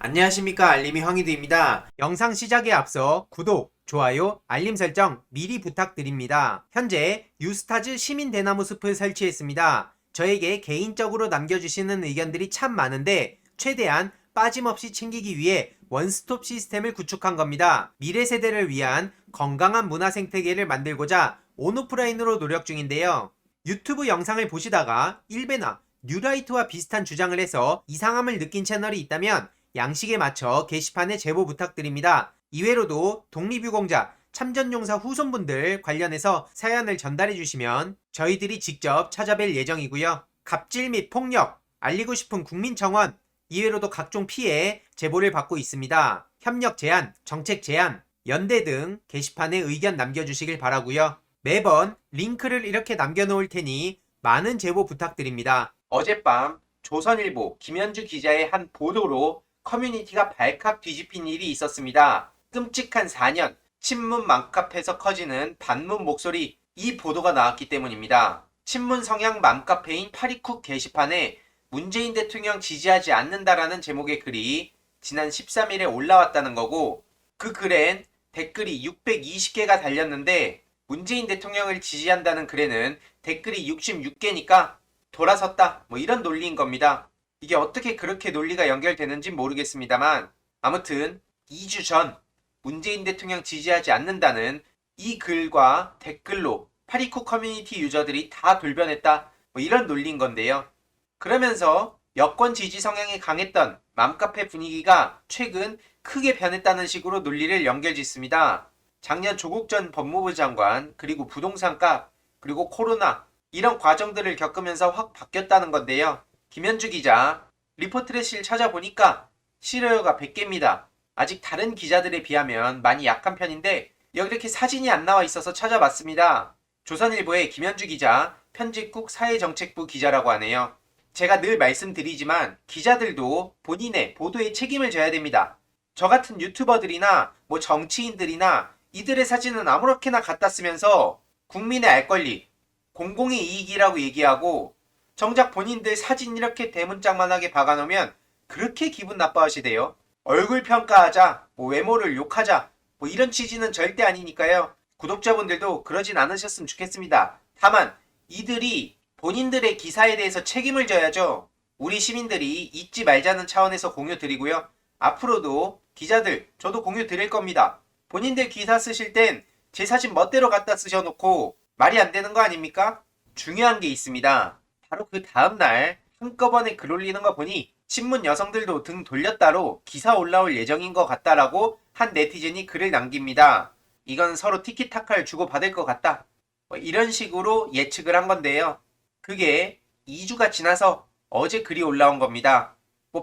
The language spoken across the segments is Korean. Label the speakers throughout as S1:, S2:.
S1: 안녕하십니까, 알림이 황희두입니다. 영상 시작에 앞서 구독, 좋아요, 알림 설정 미리 부탁드립니다. 현재 유스타즈 시민 대나무 숲을 설치했습니다. 저에게 개인적으로 남겨주시는 의견들이 참 많은데 최대한 빠짐없이 챙기기 위해 원스톱 시스템을 구축한 겁니다. 미래 세대를 위한 건강한 문화 생태계를 만들고자 온오프라인으로 노력 중인데요. 유튜브 영상을 보시다가 일베나 뉴라이트와 비슷한 주장을 해서 이상함을 느낀 채널이 있다면 양식에 맞춰 게시판에 제보 부탁드립니다. 이외로도 독립유공자, 참전용사 후손분들 관련해서 사연을 전달해 주시면 저희들이 직접 찾아뵐 예정이고요. 갑질 및 폭력, 알리고 싶은 국민청원, 이외로도 각종 피해 제보를 받고 있습니다. 협력 제안, 정책 제안, 연대 등 게시판에 의견 남겨주시길 바라고요. 매번 링크를 이렇게 남겨놓을 테니 많은 제보 부탁드립니다. 어젯밤 조선일보 김현주 기자의 한 보도로 커뮤니티가 발칵 뒤집힌 일이 있었습니다. 끔찍한 4년, 친문 맘카페에서 커지는 반문 목소리, 이 보도가 나왔기 때문입니다. 친문 성향 맘카페인 파리쿡 게시판에 문재인 대통령 지지하지 않는다라는 제목의 글이 지난 13일에 올라왔다는 거고, 그 글엔 댓글이 620개가 달렸는데 문재인 대통령을 지지한다는 글에는 댓글이 66개니까 돌아섰다, 이런 논리인 겁니다. 이게 어떻게 그렇게 논리가 연결되는지 모르겠습니다만 아무튼 2주 전 문재인 대통령 지지하지 않는다는 이 글과 댓글로 파리쿡 커뮤니티 유저들이 다 돌변했다, 이런 논리인 건데요. 그러면서 여권 지지 성향이 강했던 맘카페 분위기가 최근 크게 변했다는 식으로 논리를 연결짓습니다. 작년 조국 전 법무부 장관, 그리고 부동산값, 그리고 코로나, 이런 과정들을 겪으면서 확 바뀌었다는 건데요. 김현주 기자, 리포트렛을 찾아보니까 싫어요가 100개입니다. 아직 다른 기자들에 비하면 많이 약한 편인데 여기 이렇게 사진이 안 나와 있어서 찾아봤습니다. 조선일보의 김현주 기자, 편집국 사회정책부 기자라고 하네요. 제가 늘 말씀드리지만 기자들도 본인의 보도에 책임을 져야 됩니다. 저 같은 유튜버들이나 정치인들이나 이들의 사진은 아무렇게나 갖다 쓰면서 국민의 알 권리, 공공의 이익이라고 얘기하고 정작 본인들 사진 이렇게 대문짝만하게 박아놓으면 그렇게 기분 나빠하시대요. 얼굴 평가하자, 외모를 욕하자, 이런 취지는 절대 아니니까요. 구독자분들도 그러진 않으셨으면 좋겠습니다. 다만 이들이 본인들의 기사에 대해서 책임을 져야죠. 우리 시민들이 잊지 말자는 차원에서 공유 드리고요. 앞으로도 기자들, 저도 공유 드릴 겁니다. 본인들 기사 쓰실 땐 제 사진 멋대로 갖다 쓰셔놓고 말이 안 되는 거 아닙니까? 중요한 게 있습니다. 바로 그 다음날 한꺼번에 글 올리는 거 보니 신문 여성들도 등 돌렸다로 기사 올라올 예정인 것 같다라고 한 네티즌이 글을 남깁니다. 이건 서로 티키타카를 주고받을 것 같다, 이런 식으로 예측을 한 건데요. 그게 2주가 지나서 어제 글이 올라온 겁니다.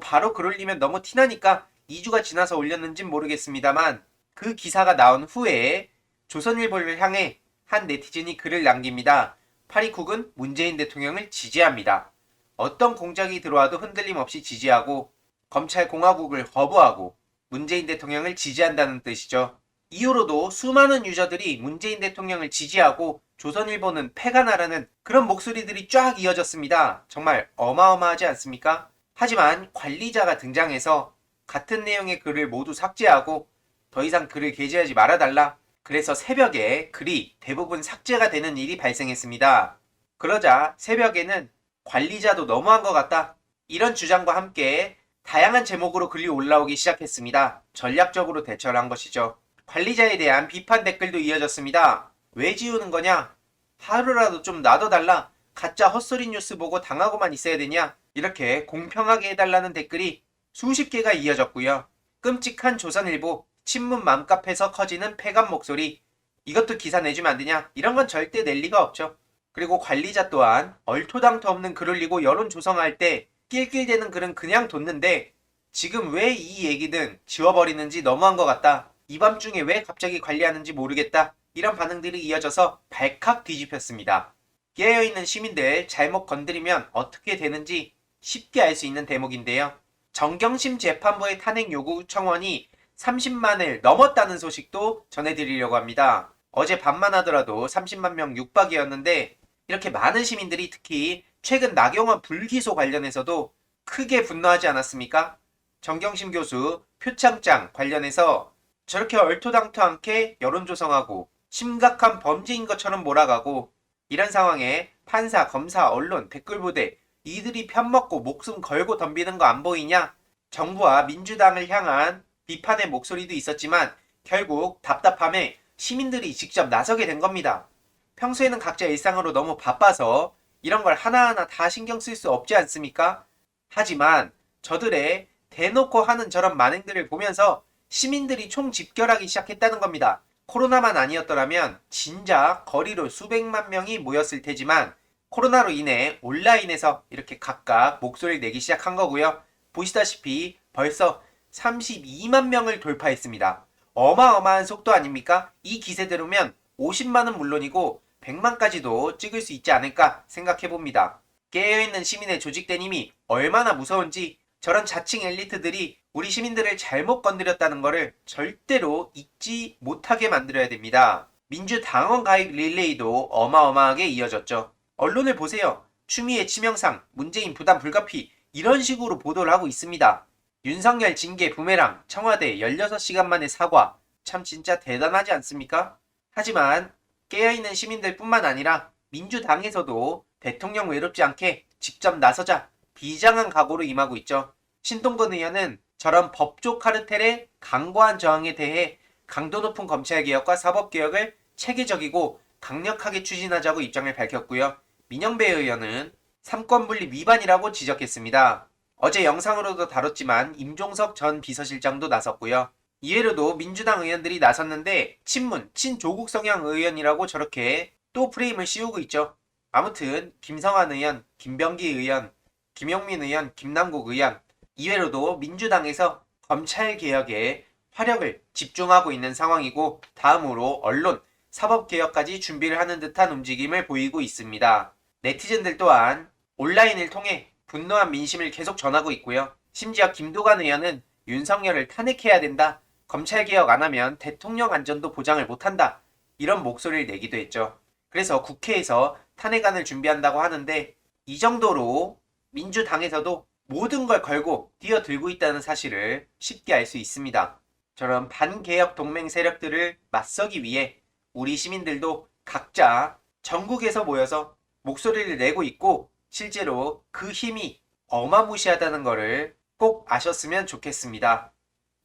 S1: 바로 글 올리면 너무 티나니까 2주가 지나서 올렸는진 모르겠습니다만 그 기사가 나온 후에 조선일보를 향해 한 네티즌이 글을 남깁니다. 파리쿡은 문재인 대통령을 지지합니다. 어떤 공작이 들어와도 흔들림 없이 지지하고 검찰 공화국을 거부하고 문재인 대통령을 지지한다는 뜻이죠. 이후로도 수많은 유저들이 문재인 대통령을 지지하고 조선일보는 패가 나라는 그런 목소리들이 쫙 이어졌습니다. 정말 어마어마하지 않습니까? 하지만 관리자가 등장해서 같은 내용의 글을 모두 삭제하고 더 이상 글을 게재하지 말아달라, 그래서 새벽에 글이 대부분 삭제가 되는 일이 발생했습니다. 그러자 새벽에는 관리자도 너무한 것 같다, 이런 주장과 함께 다양한 제목으로 글이 올라오기 시작했습니다. 전략적으로 대처를 한 것이죠. 관리자에 대한 비판 댓글도 이어졌습니다. 왜 지우는 거냐? 하루라도 좀 놔둬달라. 가짜 헛소리 뉴스 보고 당하고만 있어야 되냐? 이렇게 공평하게 해달라는 댓글이 수십 개가 이어졌고요. 끔찍한 조선일보, 친문 맘카페에서 커지는 패감 목소리, 이것도 기사 내주면 안 되냐? 이런 건 절대 낼 리가 없죠. 그리고 관리자 또한 얼토당토 없는 글 올리고 여론 조성할 때 낄낄대는 글은 그냥 뒀는데 지금 왜 이 얘기든 지워버리는지 너무한 것 같다. 이 밤중에 왜 갑자기 관리하는지 모르겠다. 이런 반응들이 이어져서 발칵 뒤집혔습니다. 깨어있는 시민들 잘못 건드리면 어떻게 되는지 쉽게 알 수 있는 대목인데요. 정경심 재판부의 탄핵 요구 청원이 30만을 넘었다는 소식도 전해드리려고 합니다. 어제 밤만 하더라도 30만 명 육박이었는데 이렇게 많은 시민들이 특히 최근 나경원 불기소 관련해서도 크게 분노하지 않았습니까? 정경심 교수 표창장 관련해서 저렇게 얼토당토않게 여론 조성하고 심각한 범죄인 것처럼 몰아가고 이런 상황에 판사, 검사, 언론, 댓글부대 이들이 편먹고 목숨 걸고 덤비는 거 안 보이냐? 정부와 민주당을 향한 비판의 목소리도 있었지만 결국 답답함에 시민들이 직접 나서게 된 겁니다. 평소에는 각자 일상으로 너무 바빠서 이런 걸 하나하나 다 신경 쓸 수 없지 않습니까? 하지만 저들의 대놓고 하는 저런 만행들을 보면서 시민들이 총집결하기 시작했다는 겁니다. 코로나만 아니었더라면 진작 거리로 수백만 명이 모였을 테지만 코로나로 인해 온라인에서 이렇게 각각 목소리를 내기 시작한 거고요. 보시다시피 벌써 32만 명을 돌파했습니다. 어마어마한 속도 아닙니까? 이 기세대로면 50만은 물론이고 100만까지도 찍을 수 있지 않을까 생각해봅니다. 깨어있는 시민의 조직된 힘이 얼마나 무서운지 저런 자칭 엘리트들이 우리 시민들을 잘못 건드렸다는 것을 절대로 잊지 못하게 만들어야 됩니다. 민주당원 가입 릴레이도 어마어마하게 이어졌죠. 언론을 보세요. 추미애 치명상, 문재인 부담 불가피 이런 식으로 보도를 하고 있습니다. 윤석열 징계 부메랑, 청와대 16시간 만에 사과 참 진짜 대단하지 않습니까? 하지만 깨어있는 시민들 뿐만 아니라 민주당에서도 대통령 외롭지 않게 직접 나서자 비장한 각오로 임하고 있죠. 신동근 의원은 저런 법조 카르텔의 강고한 저항에 대해 강도 높은 검찰개혁과 사법개혁을 체계적이고 강력하게 추진하자고 입장을 밝혔고요. 민영배 의원은 삼권분립 위반이라고 지적했습니다. 어제 영상으로도 다뤘지만 임종석 전 비서실장도 나섰고요. 이외로도 민주당 의원들이 나섰는데 친문, 친조국 성향 의원이라고 저렇게 또 프레임을 씌우고 있죠. 아무튼 김성환 의원, 김병기 의원, 김용민 의원, 김남국 의원 이외로도 민주당에서 검찰개혁에 화력을 집중하고 있는 상황이고 다음으로 언론, 사법개혁까지 준비를 하는 듯한 움직임을 보이고 있습니다. 네티즌들 또한 온라인을 통해 분노한 민심을 계속 전하고 있고요. 심지어 김두관 의원은 윤석열을 탄핵해야 된다. 검찰개혁 안 하면 대통령 안전도 보장을 못한다. 이런 목소리를 내기도 했죠. 그래서 국회에서 탄핵안을 준비한다고 하는데 이 정도로 민주당에서도 모든 걸 걸고 뛰어들고 있다는 사실을 쉽게 알 수 있습니다. 저런 반개혁 동맹 세력들을 맞서기 위해 우리 시민들도 각자 전국에서 모여서 목소리를 내고 있고 실제로 그 힘이 어마무시하다는 것을 꼭 아셨으면 좋겠습니다.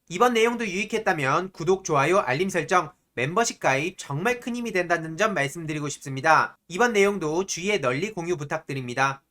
S1: 이번 내용도 유익했다면 구독, 좋아요, 알림 설정, 멤버십 가입 정말 큰 힘이 된다는 점 말씀드리고 싶습니다. 이번 내용도 주위에 널리 공유 부탁드립니다.